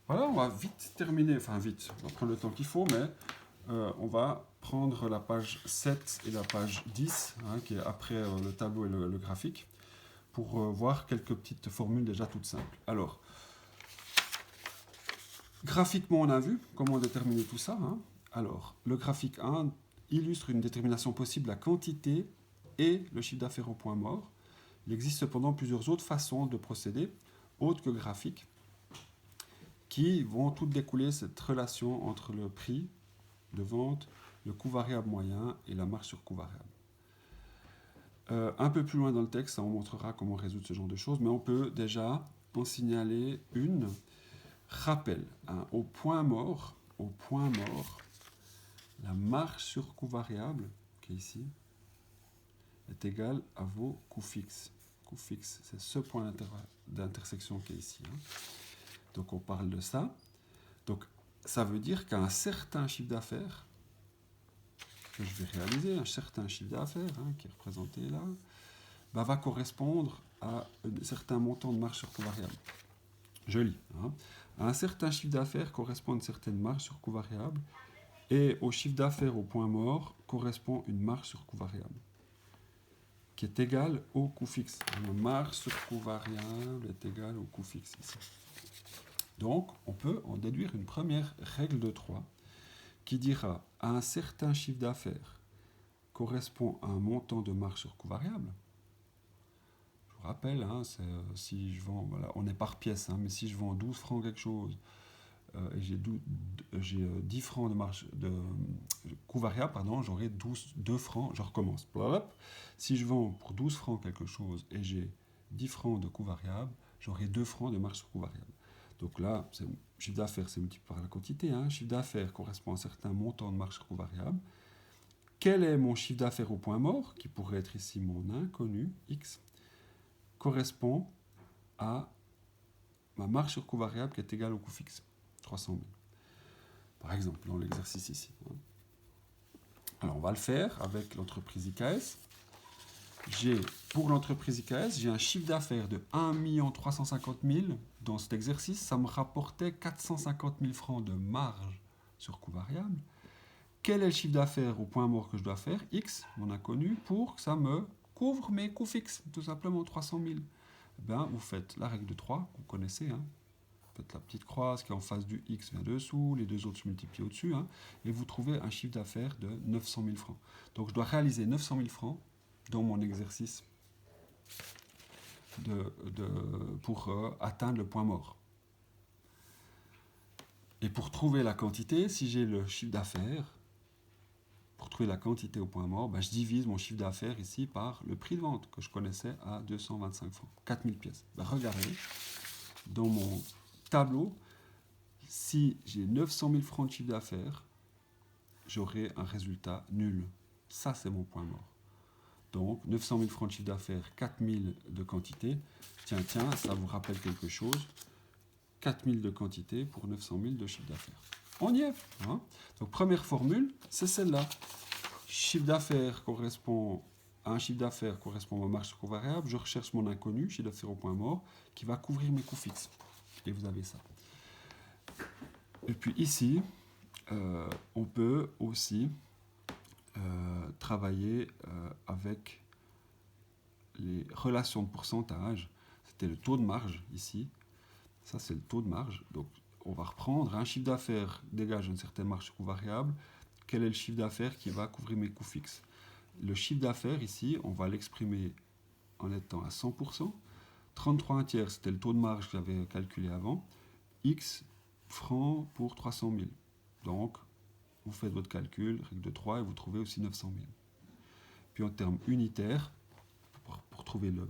Voilà, on va vite terminer, enfin vite, on va prendre le temps qu'il faut, mais on va prendre la page 7 et la page 10, hein, qui est après le tableau et le graphique, pour voir quelques petites formules déjà toutes simples. Alors, graphiquement, on a vu comment déterminer tout ça. Hein. Alors, le graphique 1 illustre une détermination possible de la quantité et le chiffre d'affaires au point mort. Il existe cependant plusieurs autres façons de procéder, autres que graphiques, qui vont toutes découler cette relation entre le prix de vente, le coût variable moyen et la marge sur coût variable. Un peu plus loin dans le texte, ça on montrera comment résoudre ce genre de choses, mais on peut déjà en signaler une. Rappel, hein, au point mort, la marge sur coût variable, qui est ici, est égale à vos coûts fixes. Coût fixe, c'est ce point d'intersection qui est ici. Hein. Donc on parle de ça. Donc ça veut dire qu'un certain chiffre d'affaires, que je vais réaliser, un certain chiffre d'affaires, hein, qui est représenté là, bah, va correspondre à un certain montant de marge sur coût variable. Je lis. Hein. À un certain chiffre d'affaires correspond une certaine marge sur coût variable, et au chiffre d'affaires au point mort correspond une marge sur coût variable, qui est égale au coût fixe. La marge sur coût variable est égale au coût fixe ici. Donc, on peut en déduire une première règle de 3 qui dira à un certain chiffre d'affaires correspond à un montant de marge sur coût variable. Je vous rappelle, hein, si je vends, voilà, on est par pièce, hein, mais si je vends 12 francs quelque chose et j'ai 10 francs de marge de coût variable, pardon, j'aurai 2 francs, je recommence. Si je vends pour 12 francs quelque chose et j'ai 10 francs de coût variable, j'aurai 2 francs de marge sur coût variable. Donc là, chiffre d'affaires, c'est multiplié par la quantité. Hein. Chiffre d'affaires correspond à un certain montant de marge sur coût variable. Quel est mon chiffre d'affaires au point mort, qui pourrait être ici mon inconnu, x, correspond à ma marge sur coût variable qui est égale au coût fixe, 300 000. Par exemple, dans l'exercice ici. Alors, on va le faire avec l'entreprise IKS. Pour l'entreprise IKS, j'ai un chiffre d'affaires de 1 350 000 dans cet exercice. Ça me rapportait 450 000 francs de marge sur coût variable. Quel est le chiffre d'affaires au point mort que je dois faire, X, mon inconnu, pour que ça me couvre mes coûts fixes, tout simplement 300 000. Ben, vous faites la règle de 3, que vous connaissez, hein. Vous faites la petite croix, ce qui est en face du X vient dessous, les deux autres se multiplient au-dessus, hein, et vous trouvez un chiffre d'affaires de 900 000 francs. Donc je dois réaliser 900 000 francs dans mon exercice pour atteindre le point mort. Et pour trouver la quantité, si j'ai le chiffre d'affaires, pour trouver la quantité au point mort, ben je divise mon chiffre d'affaires ici par le prix de vente que je connaissais à 225 francs, 4000 pièces. Ben regardez, dans mon tableau, si j'ai 900 000 francs de chiffre d'affaires, j'aurai un résultat nul. Ça, c'est mon point mort. Donc, 900 000 francs de chiffre d'affaires, 4000 de quantité. Tiens, ça vous rappelle quelque chose. 4000 de quantité pour 900 000 de chiffre d'affaires. On y est. Hein. Donc, première formule, c'est celle-là. Chiffre d'affaires correspond à un chiffre d'affaires correspond à ma marge sur coût variable. Je recherche mon inconnu, chiffre d'affaires au point mort, qui va couvrir mes coûts fixes. Et vous avez ça. Et puis ici, on peut aussi travailler avec les relations de pourcentage. C'était le taux de marge ici. Ça, c'est le taux de marge. Donc, on va reprendre un chiffre d'affaires dégage une certaine marge sur coût variable. Quel est le chiffre d'affaires qui va couvrir mes coûts fixes? Le chiffre d'affaires ici, on va l'exprimer en étant à 100%. 33 un tiers, c'était le taux de marge que j'avais calculé avant. X francs pour 300 000. Donc, vous faites votre calcul, règle de 3, et vous trouvez aussi 900 000. Puis en termes unitaires, pour trouver le